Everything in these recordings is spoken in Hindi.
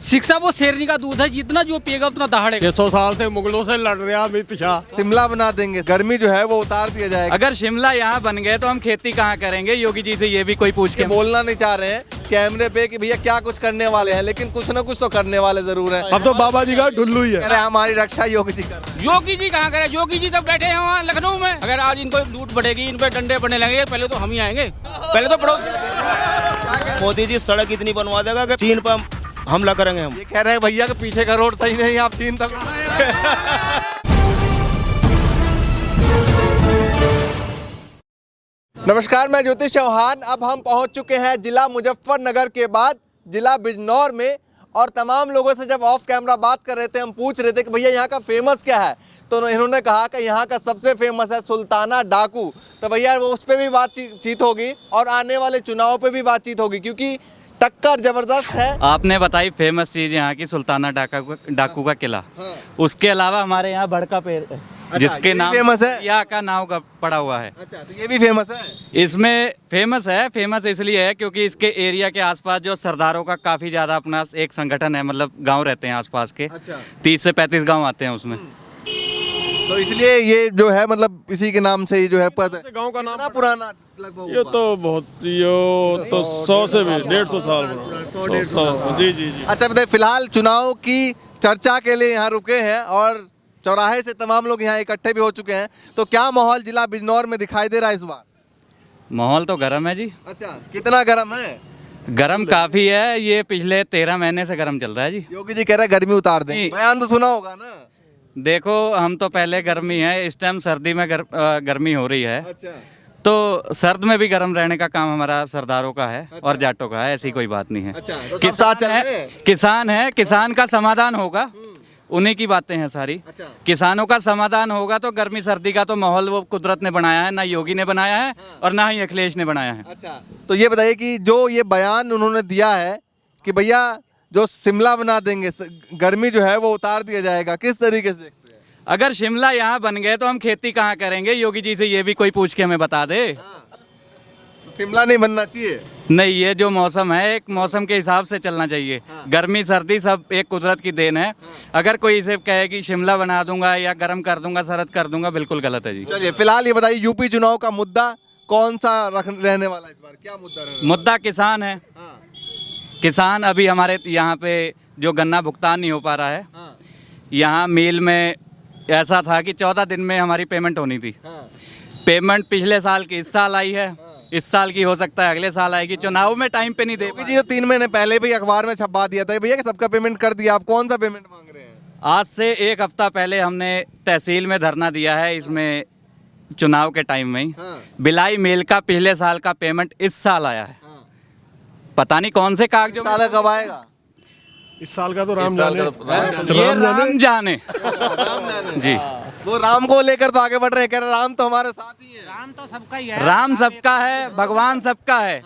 शिक्षा वो शेरनी का दूध है, जितना जो पिएगा उतना दहाड़ेगा। 600 साल से मुगलों से लड़ रहे हैं अमित शाह। शिमला बना देंगे, गर्मी जो है वो उतार दिया जाएगा। अगर शिमला यहाँ बन गए तो हम खेती कहाँ करेंगे? योगी जी से ये भी कोई पूछ के बोलना नहीं चाह रहे हैं कैमरे पे कि भैया क्या कुछ करने वाले हैं, लेकिन कुछ ना कुछ तो करने वाले जरूर है। अब तो बाबा जी का ढुल्लू ही है। अरे हमारी रक्षा योगी जी कर रहे हैं। योगी जी कहाँ करे? योगी जी तब बैठे हैं वहाँ लखनऊ में। अगर आज इनको लूट बढ़ेगी, इन पे डंडे पड़ने लगेंगे, पहले तो हम ही आएंगे। पहले तो पड़ोस। मोदी जी सड़क इतनी बनवा देगा कि चीन पर हमला करेंगे हम। ये कह रहे हैं भैया के पीछे का रोड सही नहीं, आप चीन तक। नमस्कार, मैं ज्योतिष चौहान। अब हम पहुंच चुके हैं जिला मुजफ्फरनगर के बाद जिला बिजनौर में, और तमाम लोगों से जब ऑफ कैमरा बात कर रहे थे, हम पूछ रहे थे कि भैया यहाँ का फेमस क्या है, तो इन्होंने कहा कि यहाँ का सबसे फेमस है सुल्ताना डाकू। तो भैया वो उस पर भी बातचीत होगी और आने वाले चुनाव पे भी बातचीत होगी, क्योंकि टक्कर जबरदस्त है। आपने बताई फेमस चीज यहाँ की सुल्ताना डाकू का किला। हाँ। उसके अलावा हमारे यहाँ बड़का पेड़ है, जिसके नाम फेमस है, यहाँ का नाव का पड़ा हुआ है। अच्छा, तो ये भी फेमस है। इसमें फेमस है, फेमस इसलिए है क्योंकि इसके एरिया के आसपास जो सरदारों का काफी ज्यादा अपना एक संगठन है, मतलब गांव रहते हैं आसपास के। अच्छा। 30 से 35 गांव आते हैं उसमें। तो इसलिए ये जो है मतलब इसी के नाम से ही जो है पद है। गांव का नाम कितना पुराना लगभग ये तो बहुत, ये तो 100 से भी 150 साल पुराना। 100-150 जी जी जी। अच्छा बताइए, फिलहाल चुनाव की चर्चा के लिए यहाँ रुके हैं और चौराहे से तमाम लोग यहाँ इकट्ठे भी हो चुके हैं, तो क्या माहौल जिला बिजनौर में दिखाई दे रहा है इस बार? माहौल तो गर्म है जी। अच्छा, कितना गर्म है? गर्म काफी है, ये पिछले 13 महीने से गर्म चल रहा है जी। योगी जी कह रहे हैं गर्मी उतार दें, बयान तो सुना होगा ना। देखो, हम तो पहले गर्मी है, इस टाइम सर्दी में गर्मी हो रही है। अच्छा, तो सर्द में भी गर्म रहने का काम हमारा सरदारों का है और जाटों का है, ऐसी कोई बात नहीं है। अच्छा, तो सब साथ चल रहे हैं। किसान है, किसान का समाधान होगा, उन्हीं की बातें हैं सारी। अच्छा। किसानों का समाधान होगा तो गर्मी सर्दी का तो माहौल वो कुदरत ने बनाया है, ना योगी ने बनाया है और ना ही अखिलेश ने बनाया है। अच्छा, तो ये बताइए कि जो ये बयान उन्होंने दिया है कि भैया जो शिमला बना देंगे, गर्मी जो है वो उतार दिया जाएगा, किस तरीके से देखते हैं? अगर शिमला यहाँ बन गए तो हम खेती कहाँ करेंगे? योगी जी से ये भी कोई पूछ के हमें बता दे। तो शिमला नहीं बनना चाहिए? नहीं, ये जो मौसम है, एक मौसम के हिसाब से चलना चाहिए। गर्मी सर्दी सब एक कुदरत की देन है। अगर कोई इसे कहे कि शिमला बना दूंगा या गर्म कर दूंगा, सरद कर दूंगा, बिल्कुल गलत है जी। चलिए, फिलहाल ये बताइए यूपी चुनाव का मुद्दा कौन सा रहने वाला है इस बार? क्या मुद्दा रहने मुद्दा किसान है। हाँ, किसान अभी हमारे यहाँ पे जो गन्ना भुगतान नहीं हो पा रहा है। हाँ, यहाँ मिल में ऐसा था कि 14 दिन में हमारी पेमेंट होनी थी। हाँ, पेमेंट पिछले साल की इस साल आई है, इस साल की हो सकता है अगले साल आएगी। चुनाव में टाइम पे नहीं दे योगी जी तो 3 महीने पहले भी अखबार में छपवा दिया था भैया कि सबका पेमेंट कर दिया, आप कौन सा पेमेंट मांग रहे हैं? आज से 1 हफ्ता पहले हमने तहसील में धरना दिया है, इसमें चुनाव के टाइम में ही। हाँ। बिलाई मेल का पिछले साल का पेमेंट इस साल आया है। हाँ। पता नहीं कौन से कागजों साल कब आएगा? इस साल का तो राम जाने। ये राम जाने जी। वो राम को लेकर तो आगे बढ़ रहे हैं, कह रहे राम तो हमारे साथ ही है। राम तो सबका ही है। राम सबका है, भगवान सबका है।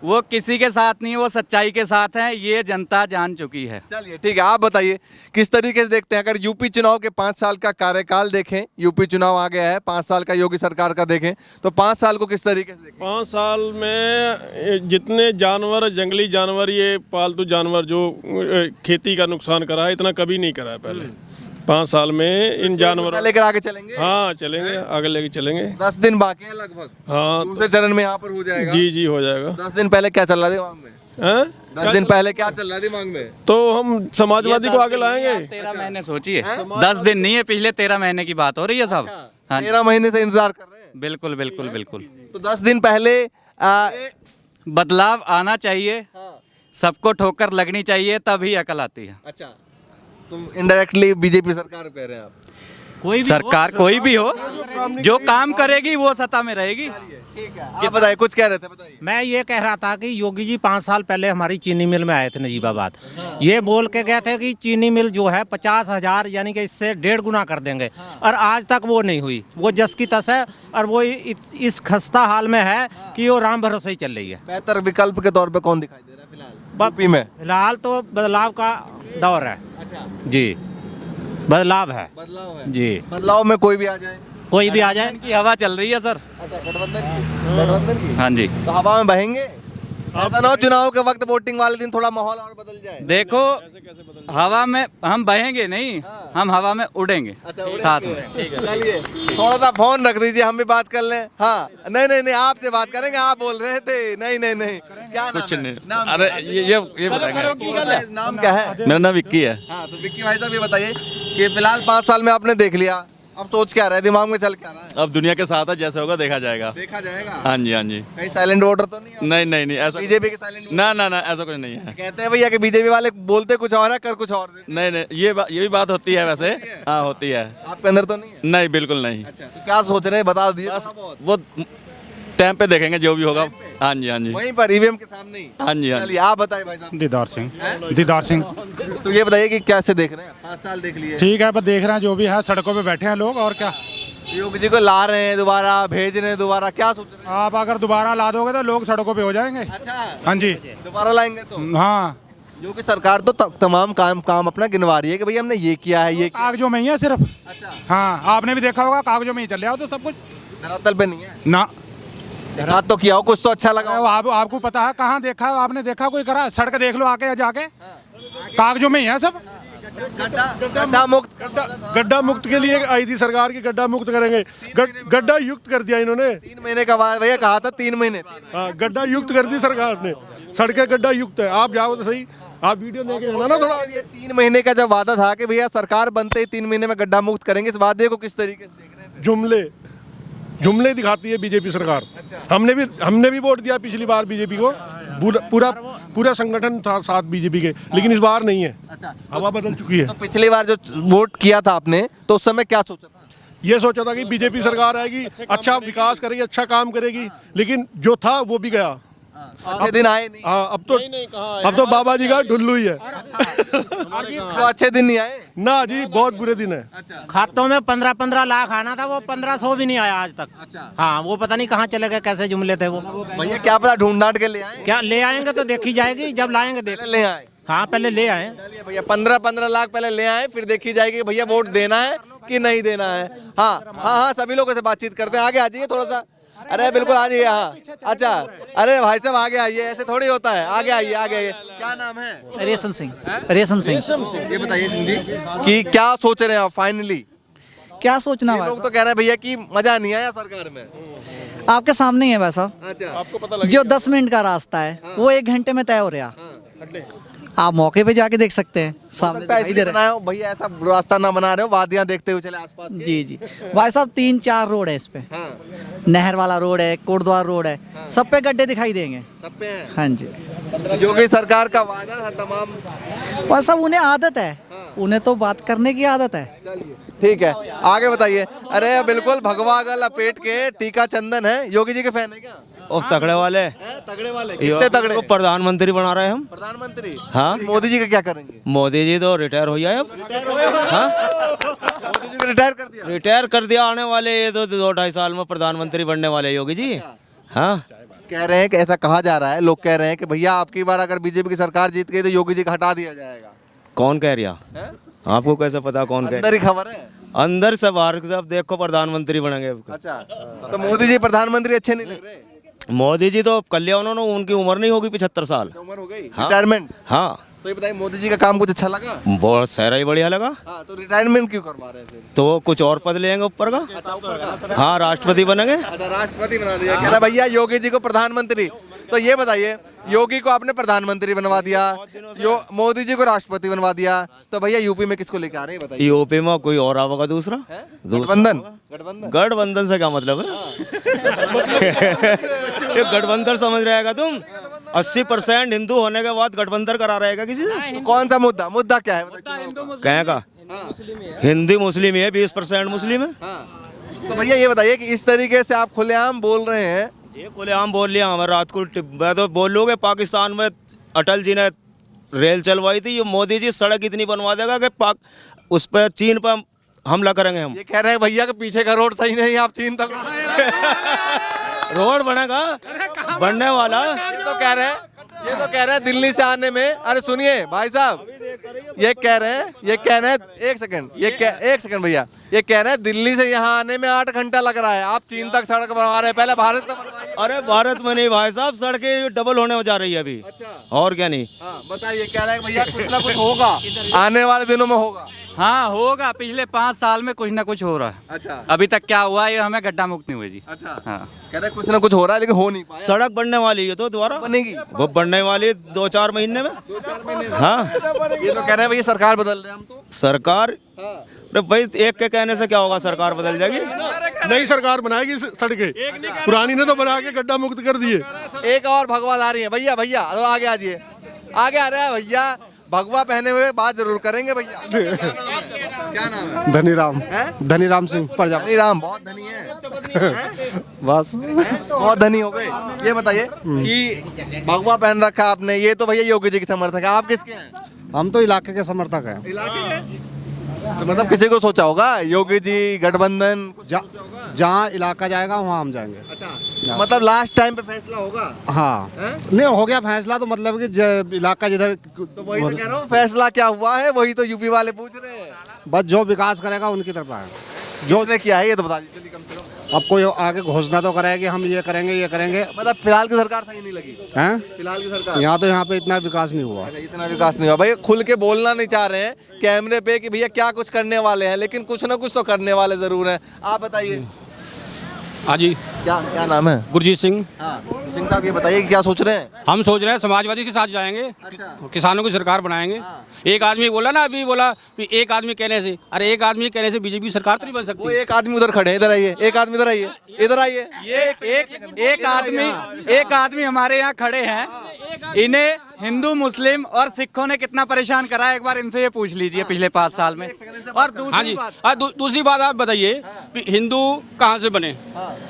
वो किसी के साथ नहीं, वो सच्चाई के साथ है, ये जनता जान चुकी है। चलिए ठीक है, आप बताइए किस तरीके से देखते हैं? अगर यूपी चुनाव के 5 साल का कार्यकाल देखें, यूपी चुनाव आ गया है, 5 साल का योगी सरकार का देखें, तो 5 साल को किस तरीके से देखें? 5 साल में जितने जानवर, जंगली जानवर, ये पालतू जानवर जो खेती का नुकसान करा है, इतना कभी नहीं करा है पहले। 5 साल में इन जानवरों लेकर आगे चलेंगे। हाँ चलेंगे, आगे लेके चलेंगे। 10 दिन बाकी है लगभग। हाँ, दूसरे चरण में यहाँ पर हो जाएगा। जी जी हो जाएगा। 10 दिन पहले क्या चल रहा है दिमाग में? हैं? 10 दिन पहले क्या चल रहा है दिमाग में? तो हम समाजवादी को आगे लाएंगे। 13 महीने सोचिए, 10 दिन नहीं है, पिछले 13 महीने की बात हो रही है साहब। हाँ, 13 महीने से इंतजार कर रहे हैं। बिल्कुल बिल्कुल बिल्कुल। तो 10 दिन पहले बदलाव आना चाहिए, सबको ठोकर लगनी चाहिए, तभी अकल आती है। अच्छा, तुम इनडायरेक्टली बीजेपी सरकार कह रहे हैं आप? कोई भी सरकार कोई भी हो, जो काम करेगी वो सत्ता में रहेगी। आप बताइए, कुछ कह रहे थे, बताइए। मैं ये कह रहा था कि योगी जी 5 साल पहले हमारी चीनी मिल में आए थे नजीबाबाद। ये बोल के गए थे कि चीनी मिल जो है 50,000 यानी कि इससे 1.5 गुना कर देंगे, और आज तक वो नहीं हुई। वो जस की तस है, और वो इस खस्ता हाल में है कि वो राम भरोसे ही चल रही है। बेहतर विकल्प के तौर पे कौन दिखाई दे रहा है फिलहाल यूपी में? फिलहाल तो बदलाव का दौर है। अच्छा, जी, बदलाव है बदलाव है जी। बदलाव में कोई भी आ जाए, कोई भी आ जाए। की हवा चल रही है सर। अच्छा, गठबंधन की हाँ जी। तो हवा में बहेंगे? ऐसा ना हो चुनाव के वक्त वोटिंग वाले दिन थोड़ा माहौल और बदल जाए। देखो हवा में हम बहेंगे नहीं, हम हवा में उड़ेंगे साथ में। चलिए थोड़ा सा फोन रख दीजिए, हम भी बात कर लें। हाँ नहीं आपसे बात करेंगे, आप बोल रहे थे। नहीं क्या कुछ नाम नहीं। है? नाम अरे ये बताएंगे। नाम क्या है? मेरा नाम विक्की है। हाँ तो विक्की भाई साहब ये बताइए कि फिलहाल 5 साल में आपने देख लिया, अब सोच क्या रहा है, दिमाग में चल क्या रहा है? अब दुनिया के साथ है, जैसे होगा देखा जाएगा। देखा जाएगा। हाँ जी हाँ जी। कहीं साइलेंट वोटर तो नहीं है? नहीं ऐसा बीजेपी के साइलेंट ना ऐसा कुछ नहीं है। कहते हैं भैया कि बीजेपी वाले बोलते कुछ और है, कर कुछ और देते। नहीं ये भी बात होती है वैसे। हाँ होती है। आपके अंदर तो नहीं है? नहीं बिल्कुल नहीं। अच्छा तो क्या सोच रहे हैं बता दीजिए बस थोड़ा बहुत। वो टाइम पे देखेंगे जो भी होगा। हाँ जी हाँ जी। वहीं पर ईवीएम के सामने ही। हाँ जी हाँ जी। चलिए आप बताइए भाई साहब। दीदार सिंह तो ये बताइए कि कैसे देख रहे हैं? 5 साल देख लिए, ठीक है, बस देख रहे हैं जो भी है, सड़कों पे बैठे हैं लोग और क्या। योगी जी को ला रहे हैं दोबारा, भेज रहे हैं दोबारा, क्या सोच रहे हैं? आप अगर दोबारा ला दोगे तो लोग सड़कों पे हो जाएंगे। अच्छा हाँ जी दोबारा लाएंगे तो? हाँ, योगी सरकार तो तमाम काम अपना गिनवा रही है कि भैया हमने ये किया है, ये किया। कागजों में ही है सिर्फ। अच्छा हाँ आपने भी देखा होगा, कागजों में ही चल रहा हो तो सब कुछ धरातल पे नहीं है। ना। रात तो किया हो, कुछ तो अच्छा लगा हो। आपको पता है कहाँ देखा, आपने देखा कोई करा? सड़क देख लो आके जाके, कागजों में ही है सब। गड्ढा मुक्त गड्ढा मुक्त के लिए आई थी सरकार की, गड्ढा मुक्त करेंगे। गड्ढा युक्त कर दिया इन्होंने। 3 महीने का बाद भैया कहा था, 3 महीने। हाँ गड्ढा युक्त कर दी सरकार ने, सड़कें गड्ढा युक्त है। आप जाओ तो सही, आप वीडियो लेके जाना ना थोड़ा। ये 3 महीने का जब वादा था कि भैया सरकार बनते ही 3 महीने में गड्ढा मुक्त करेंगे, इस वादे को किस तरीके से देख रहे हैं? जुमले दिखाती है बीजेपी सरकार। हमने भी वोट दिया पिछली बार बीजेपी को, पूरा संगठन था साथ बीजेपी के, लेकिन इस बार नहीं है। अच्छा हवा बदल चुकी है। तो पिछली बार जो वोट किया था आपने, तो उस समय क्या सोचा था? ये सोचा था कि बीजेपी सरकार आएगी, अच्छा विकास करेगी, अच्छा काम करेगी, लेकिन जो था वो भी गया। अच्छे दिन आए नहीं? हाँ अब तो बाबा जी का ढुल्लू ही है। तो अच्छे दिन नहीं आए ना जी, बहुत बुरे दिन है। खातों में 15-15 लाख आना था, वो 1500 भी नहीं आया आज तक। अच्छा हाँ वो पता नहीं कहाँ चले गए, कैसे जुमले थे वो। भैया क्या पता ढूंढ डांट के ले आए, क्या ले आएंगे तो देखी जाएगी, जब लाएंगे देख। ले आए। हाँ पहले ले आए। चलिए भैया 15-15 लाख पहले ले आए, फिर देखी जाएगी भैया वोट देना है कि नहीं देना है। हाँ सभी लोगों से बातचीत करते हैं। आगे आ जाइए थोड़ा सा। अरे बिल्कुल आ जाइए। हाँ अच्छा, अरे भाई साहब आगे आइए, ऐसे थोड़ी होता है। आगे आइए आगे। क्या नाम है? रेशम सिंह। रेशम सिंह। ये बताइए जी कि क्या सोच रहे हैं आप फाइनली? क्या सोचना है? लोग तो कह रहे हैं भैया कि मजा नहीं आया सरकार में। आपके सामने ही है भाई साहब। अच्छा आपको पता लग जो 10 मिनट का रास्ता है वो 1 घंटे में तय हो रहा। आप मौके पे जाके देख सकते हैं, सामने लगता है दिखाई दे इसलिए रहा है। बनाए हो भैया, ऐसा रास्ता ना बना रहे हो, वादियां देखते हुए चले आसपास के। जी भाई साहब 3-4 रोड है इस पे। हाँ नहर वाला रोड है, कोटद्वार रोड है, सब पे गड्ढे दिखाई देंगे। सब पे हैं। हाँ जी योगी सरकार का वादा था तमाम। भाई साहब उन्हें आदत है, उन्हें तो बात करने की आदत है। चलिए ठीक है, आगे बताइए। अरे बिल्कुल भगवा गल लपेट के टीका चंदन है। योगी जी के फैन है क्या? उस तगड़े वाले हैं? तगड़े वाले कितने तगड़े? को प्रधानमंत्री बना रहे हैं हम। प्रधानमंत्री? हाँ। मोदी जी का क्या करेंगे? मोदी जी तो रिटायर हो जाए अब। हाँ मोदी जी को रिटायर कर दिया? रिटायर कर दिया। आने वाले ये तो 2-2.5 साल में प्रधानमंत्री बनने वाले योगी जी। हाँ कह रहे हैं कि ऐसा कहा जा रहा है, लोग कह रहे हैं कि भैया आपकी बार अगर बीजेपी की सरकार जीत गई तो योगी जी का हटा दिया जाएगा। कौन कह रहा? आपको कैसे पता कौन कह? अंदर ही खबर है। अंदर से बाहर से अब देखो प्रधानमंत्री बनेंगे। अच्छा तो मोदी जी प्रधानमंत्री अच्छे नहीं लग रहे? मोदी जी तो कर लिया उन्होंने, उनकी उम्र नहीं होगी 75 साल। उम्र हो गई, हाँ। रिटायरमेंट। हाँ तो ये बताइए मोदी जी का काम कुछ अच्छा लगा? बहुत सारा ही बढ़िया लगा। हाँ तो रिटायरमेंट क्यों करवा रहे थे? तो कुछ और पद लेंगे ऊपर का। अच्छा ऊपर का। हाँ राष्ट्रपति बनेंगे। अच्छा राष्ट्रपति बना दिया। कह रहा भैया योगी जी को प्रधानमंत्री। तो ये बताइए योगी को आपने प्रधानमंत्री बनवा दिया, मोदी जी को राष्ट्रपति बनवा दिया, तो भैया यूपी में किसको लेके आ रहे हैं बताइए? यूपी में कोई और आवेगा दूसरा। गठबंधन? गठबंधन से क्या मतलब है? ये गठबंधन समझ रहेगा तुम? 80% हिंदू होने के बाद गठबंधन करा रहेगा किसी से? तो कौन सा मुद्दा क्या है बताइए? कहें का हिंदी मुस्लिम ही है, 20% मुस्लिम है। तो भैया ये बताइए कि इस तरीके से आप खुलेआम बोल रहे हैं। ये खुलेआम बोल लिया हमारे रात को। मैं तो बोलोगे पाकिस्तान में अटल जी ने रेल चलवाई थी, ये मोदी जी सड़क इतनी बनवा देगा कि उस पर चीन पर हमला करेंगे हम। ये कह रहे हैं भैया के पीछे का रोड सही नहीं, आप चीन तक रोड बनेगा, बनने वाला। ये तो कह रहे हैं दिल्ली से आने में। अरे सुनिए भाई साहब, ये कह रहे हैं एक सेकंड भैया, ये कह रहे हैं दिल्ली से यहाँ आने में 8 घंटा लग रहा है, आप चीन तक सड़क बनवा रहे हैं। पहले भारत तक अरे भारत में नहीं भाई साहब, सड़कें डबल होने जा रही है अभी। और क्या नहीं। बताइए, कह रहे हैं भैया कुछ ना कुछ होगा, आने वाले दिनों में होगा। हाँ होगा, पिछले 5 साल में कुछ ना कुछ हो रहा है। अच्छा, अभी तक क्या हुआ है, ये हमें गड्ढा मुक्त नहीं हुए जी। अच्छा, हाँ कह रहे हैं कुछ ना कुछ हो रहा है लेकिन हो नहीं पाया। सड़क बनने वाली है तो दोबारा बनेगी, वो बनने वाली है 2-4 महीने में। 2-4 महीने में। हाँ, ये तो कह रहे हैं भैया सरकार बदल रहे हैं हम तो। सरकार, अरे भाई एक के कहने से क्या होगा, सरकार बदल जाएगी। नई सरकार बनाएगी सड़कें, पुरानी ने तो बना के गड्ढा मुक्त कर दिए। एक और भगवा आ रही है भैया, भैया तो आगे आ जाइए, आगे आ रहा है भैया, भगवा पहने हुए बात जरूर करेंगे भैया। क्या नाम है? धनीराम, धनीराम सिंह प्रजापति। धनीराम बहुत धनी है। बस बहुत धनी हो गए। ये बताइए कि भगवा पहन रखा है आपने, ये तो भैया योगी जी के समर्थक है, आप किसके हैं? हम तो इलाके के समर्थक हैं। इलाके के? तो मतलब किसी को सोचा होगा, योगी जी गठबंधन जहाँ इलाका जाएगा वहाँ हम जाएंगे। अच्छा, मतलब लास्ट टाइम पे फैसला होगा। हाँ, नहीं हो गया फैसला, तो मतलब कि इलाका जिधर, तो वही तो कह रहा हूँ, फैसला क्या हुआ है वही तो यूपी वाले पूछ रहे हैं। बस जो विकास करेगा उनकी तरफ आएगा। जो ने किया है ये तो बता दीजिए कम से कम। अब कोई आगे घोषणा तो करेगा कि हम ये करेंगे ये करेंगे। मतलब फिलहाल की सरकार सही नहीं लगी हैं? फिलहाल की सरकार यहाँ पे इतना विकास नहीं हुआ। अच्छा, इतना विकास नहीं हुआ। भाई खुल के बोलना नहीं चाह रहे हैं कैमरे पे कि भैया क्या कुछ करने वाले हैं, लेकिन कुछ ना कुछ तो करने वाले जरूर हैं। आप बताइए। हाँ जी, क्या नाम है? गुरजीत सिंह। सिंह साहब ये बताइए कि क्या सोच रहे हैं? हम सोच रहे हैं समाजवादी के साथ जाएंगे। किसानों की सरकार बनाएंगे। एक आदमी बोला ना, अभी बोला कि एक आदमी कहने से, अरे एक आदमी कहने से बीजेपी सरकार तो नहीं बन सकती। वो एक आदमी उधर खड़े हैं, इधर आइए, एक आदमी इधर आइए, इधर आइए। ये एक आदमी हमारे यहाँ खड़े हैं, इन्हें हिंदू मुस्लिम और सिखों ने कितना परेशान करा है, एक बार इनसे ये पूछ लीजिए पिछले 5 साल में। और हाँ जी, दूसरी बात आप बताइए कि हिंदू कहाँ से बने,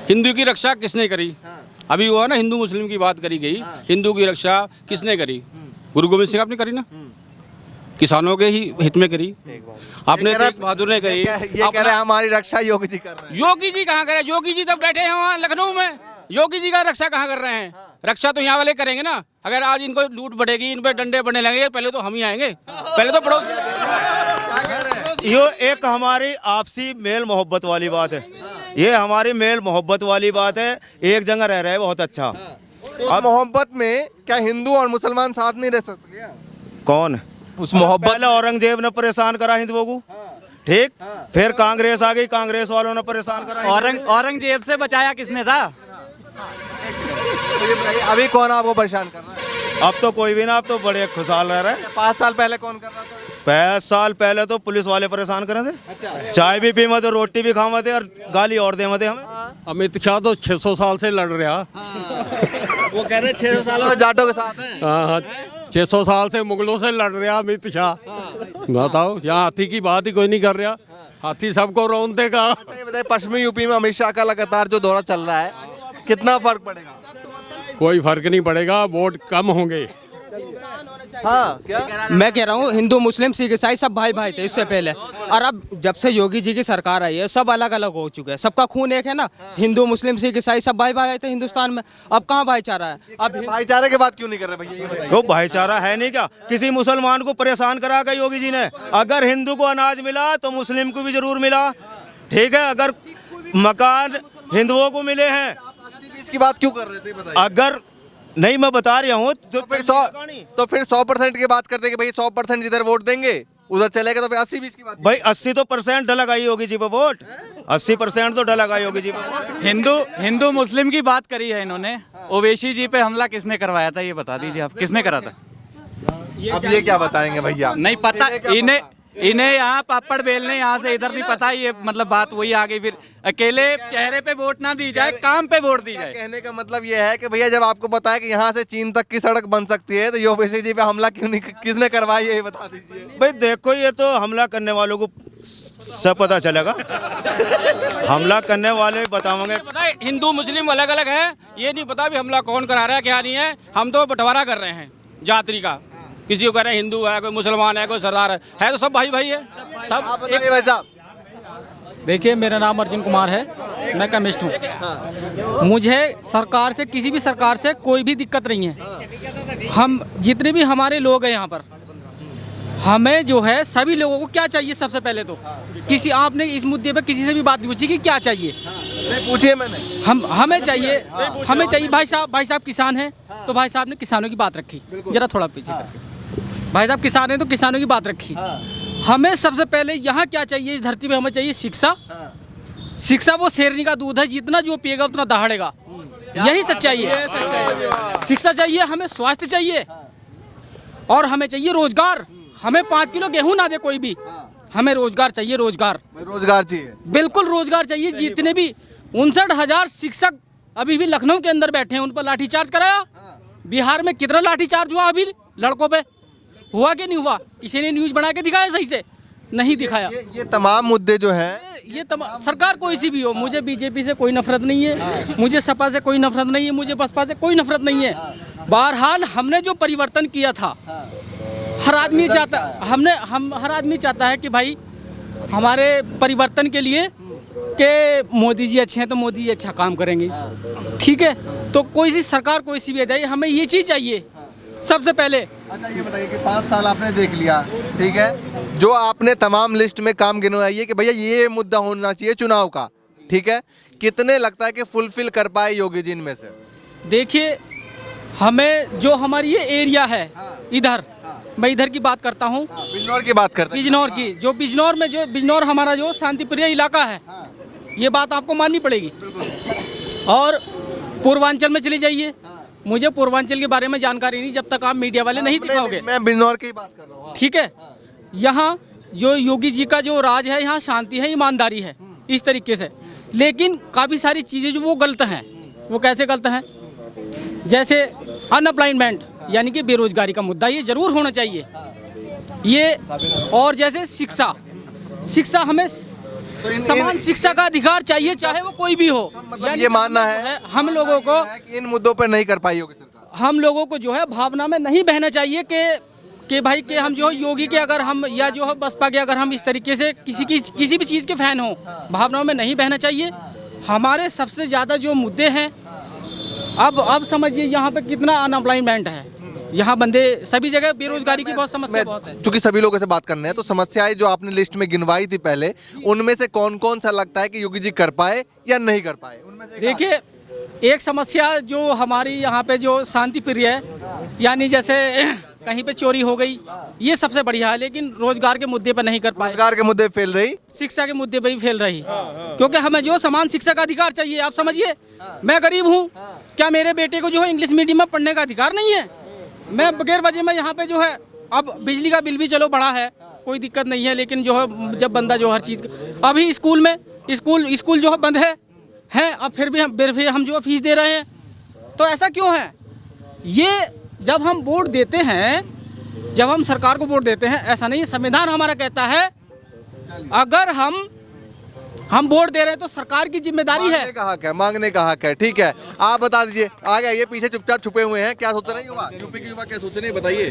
हिंदू की रक्षा किसने करी? अभी हुआ ना, हिंदू मुस्लिम की बात करी गई, हिंदू की रक्षा किसने करी? गुरु गोविंद सिंह आपने करी ना, किसानों के ही हित में करी। आपने तेग बहादुर ने करी। ये कह रहे हैं हमारी रक्षा योगी जी कर रहे हैं। योगी जी कहाँ करे? योगी जी तो बैठे हैं वहाँ लखनऊ में, योगी जी का रक्षा कहाँ कर रहे हैं? रक्षा तो यहाँ वाले करेंगे ना। अगर आज इनको लूट बढ़ेगी, इन पे डंडे बढ़ने लगेंगे, पहले तो हम ही आएंगे, पहले तो पड़ोस। ये एक हमारी आपसी मेल मोहब्बत वाली बात है, ये हमारी मेल मोहब्बत वाली बात है। एक जगह रह रहे हैं बहुत अच्छा। अब मोहब्बत में क्या हिंदू और मुसलमान साथ नहीं रह सकते क्या? कौन? उस मोहब्बत पहले औरंगजेब ने परेशान करा हिंदुओं को, ठीक, फिर कांग्रेस आ गई, कांग्रेस वालों ने परेशान करा। औरंगजेब से बचाया किसने था? अभी कौन आपको परेशान कर रहा है? अब तो कोई भी ना, अब तो बड़े खुशहाल रह रहे हैं। 5 साल पहले कौन कर रहा था? 5 साल पहले तो पुलिस वाले परेशान करे थे। अच्छा। चाय भी पीमा थे, रोटी भी खावा थे और गाली और दे थे हमें। अमित शाह तो 600 साल से लड़ रहा। वो कह रहे 600 सालों से जाटों के साथ हैं। हाँ, 600 साल से मुगलों से लड़ रहा अमित शाह। बताओ, यहाँ हाथी की बात ही कोई नहीं कर रहा, हाथी सबको रौंद देगा। अच्छा ये बताइए, पश्चिमी यूपी में अमित शाह का लगातार जो दौरा चल रहा है, कितना फर्क पड़ेगा? कोई फर्क नहीं पड़ेगा, वोट कम होंगे। हाँ, क्या मैं कह रहा हूँ, हिंदू मुस्लिम सिख ईसाई सब भाई भाई थे इससे पहले, और अब जब से योगी जी की सरकार आई है सब अलग अलग हो चुके हैं। सबका खून एक है ना, हिंदू मुस्लिम सिख ईसाई सब भाई भाई थे हिंदुस्तान में। अब कहाँ भाईचारा है? अब भाईचारे की बात क्यों नहीं कर रहे भैया, ये बताइए। तो भाईचारा है नहीं क्या? किसी मुसलमान को परेशान करा कर योगी जी ने? अगर हिंदू को अनाज मिला तो मुस्लिम को भी जरूर मिला, ठीक है। अगर मकान हिंदुओं को मिले हैं, 80-20 की बात क्यों कर रहे थे बताइए? अगर नहीं, मैं बता रहा हूँ तो फिर 100% की बात करते कि भाई 100% जिधर वोट देंगे उधर चलेगा, तो फिर 80-20 की बात। भाई 80 तो % डलगाई होगी जी पे वोट, 80% तो डलगाई होगी जी पे। हिंदू मुस्लिम की बात करी है इन्होंने। ओवैसी जी पे हमला किसने करवाया था, ये बता दीजिए आप, किसने करा था? अब ये क्या बताएंगे भैया? नहीं पता इन्हें यहाँ पापड़ बेलने यहाँ से इधर नहीं पता। ये मतलब बात वही आ गई, फिर अकेले चेहरे पे वोट ना दी जाए, काम पे वोट दी जाए। कहने का मतलब ये है कि भैया जब आपको पता है कि यहाँ से चीन तक की सड़क बन सकती है, तो योगी जी पे हमला क्यों नहीं, किसने करवाई है ये बता दीजिए। भाई देखो, ये तो हमला करने वालों को सब पता चलेगा, हमला करने वाले बताओगे। पता है हिंदू मुस्लिम अलग अलग है, ये नहीं पता भी हमला कौन करा रहा है क्या नहीं है। हम तो बंटवारा कर रहे हैं जाति का, किसी को कह रहे हैं हिंदू है, कोई मुसलमान है, कोई सरदार है तो सब भाई भाई है सब। आप बताइए भाई साहब। देखिए, मेरा नाम अर्जुन कुमार है, मैं केमिस्ट हूँ। मुझे सरकार से, किसी भी सरकार से कोई भी दिक्कत नहीं है। हम जितने भी हमारे लोग हैं यहाँ पर, हमें जो है सभी लोगों को क्या चाहिए सबसे पहले तो, किसी आपने इस मुद्दे पे किसी से भी बात नहीं पूछी कि क्या चाहिए, नहीं पूछिए मैंने। हमें चाहिए भाई साहब किसान हैं तो भाई साहब ने किसानों की बात रखी, जरा थोड़ा पीछे करके। भाई साहब किसान हैं तो किसानों की बात रखी। हमें सबसे पहले यहाँ क्या चाहिए, इस धरती पे हमें चाहिए शिक्षा। शिक्षा वो शेरनी का दूध है, जितना जो पिएगा उतना दहाड़ेगा, यही सच्चाई है। शिक्षा चाहिए, हमें स्वास्थ्य चाहिए और हमें चाहिए रोजगार। हमें 5 किलो गेहूं ना दे कोई भी, हमें रोजगार चाहिए। रोजगार चाहिए, बिल्कुल रोजगार चाहिए। जितने भी 59,000 शिक्षक अभी भी लखनऊ के अंदर बैठे हैं, उन पर लाठीचार्ज कराया। बिहार में कितना लाठीचार्ज हुआ अभी लड़कों पे, हुआ कि नहीं हुआ? किसी ने न्यूज बना के दिखाया? सही से नहीं दिखाया। ये तमाम मुद्दे जो हैं, ये सरकार कोई सी भी हो, मुझे बीजेपी से कोई नफरत नहीं है, मुझे सपा से कोई नफरत नहीं है, मुझे बसपा से कोई नफरत नहीं है। बहरहाल हमने जो परिवर्तन किया था, हर आदमी चाहता है कि भाई हमारे परिवर्तन के लिए कि मोदी जी अच्छे हैं तो मोदी जी अच्छा काम करेंगे, ठीक है। तो कोई सी सरकार कोई सी भी आ जाए, हमें ये चीज़ चाहिए सबसे पहले। अच्छा ये बताइए कि 5 साल आपने देख लिया, ठीक है, जो आपने तमाम लिस्ट में काम गिनवाइए कि भैया ये मुद्दा होना चाहिए चुनाव का, ठीक है, कितने लगता है कि फुलफिल कर पाए योगी जी इनमें से? देखिए, हमें जो हमारी ये एरिया है इधर, मैं इधर की बात करता हूँ, बिजनौर की बात करते हैं। बिजनौर की, जो बिजनौर हमारा जो शांतिप्रिय इलाका है, ये बात आपको माननी पड़ेगी। और पूर्वांचल में चले जाइए, मुझे पूर्वांचल के बारे में जानकारी नहीं जब तक आप मीडिया वाले नहीं दिखाओगे। मैं बिजनौर की बात कर रहा हूँ, ठीक है। यहाँ जो योगी जी का जो राज है, यहाँ शांति है, ईमानदारी है, इस तरीके से। लेकिन काफ़ी सारी चीज़ें जो वो गलत हैं। वो कैसे गलत हैं? जैसे अनएम्प्लॉयमेंट यानी कि बेरोजगारी का मुद्दा, ये जरूर होना चाहिए ये। और जैसे शिक्षा हमें समान शिक्षा का अधिकार चाहिए, चाहे वो कोई भी हो। मतलब ये मानना है हम लोगों को इन मुद्दों पर नहीं कर पाई योगी सरकार। हम लोगों को जो है भावना में नहीं बहना चाहिए कि भाई कि हम जो है योगी के अगर हम या जो है बसपा के अगर हम इस तरीके से किसी भी चीज़ के फैन हो, भावनाओं में नहीं बहना चाहिए। हमारे सबसे ज़्यादा जो मुद्दे हैं, अब समझिए यहाँ पे कितना अनएम्प्लॉयमेंट है, यहाँ बंदे सभी जगह बेरोजगारी की बहुत समस्या बहुत है। क्योंकि सभी लोगों से बात करने हैं, तो समस्याएं जो आपने लिस्ट में गिनवाई थी पहले, उनमें से कौन कौन सा लगता है कि योगी जी कर पाए या नहीं कर पाए? उनमें से देखिए, एक समस्या जो हमारी यहाँ पे जो शांति प्रिय है, यानी जैसे कहीं पे चोरी हो गई, ये सबसे बढ़िया है। लेकिन रोजगार के मुद्दे पर नहीं कर पाए। रोजगार के मुद्दे फेल रही, शिक्षा के मुद्दे पर भी फेल रही, क्योंकि हमें जो समान शिक्षा का अधिकार चाहिए। आप समझिए, मैं गरीब हूँ, क्या मेरे बेटे को जो है इंग्लिश मीडियम में पढ़ने का अधिकार नहीं है? मैं बगैर वजह में यहाँ पे जो है, अब बिजली का बिल भी चलो बढ़ा है, कोई दिक्कत नहीं है, लेकिन जो है जब बंदा जो हर चीज़, अभी स्कूल जो है बंद है अब फिर भी हम जो फीस दे रहे हैं, तो ऐसा क्यों है? ये जब हम वोट देते हैं, जब हम सरकार को वोट देते हैं, ऐसा नहीं है, संविधान हमारा कहता है अगर हम वोट दे रहे हैं तो सरकार की जिम्मेदारी है। मांगने का हक है, ठीक है। आप बता दीजिए, आ गए ये पीछे चुपचाप छुपे हुए हैं, क्या सोच रहे हैं युवा, यूपी के युवा क्या सोच रहे हैं, बताइए।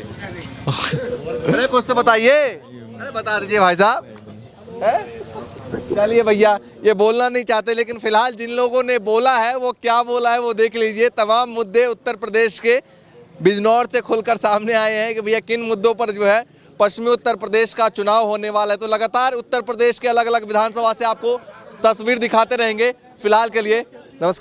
अरे कुछ तो बताइए, अरे बता दीजिए भाई साहब। चलिए भैया, ये बोलना नहीं चाहते, लेकिन फिलहाल जिन लोगों ने बोला है वो क्या बोला है वो देख लीजिए। तमाम मुद्दे उत्तर प्रदेश के बिजनौर से खुलकर सामने आए हैं कि भैया किन मुद्दों पर जो है पश्चिमी उत्तर प्रदेश का चुनाव होने वाला है। तो लगातार उत्तर प्रदेश के अलग अलग विधानसभा से आपको तस्वीर दिखाते रहेंगे। फिलहाल के लिए नमस्कार।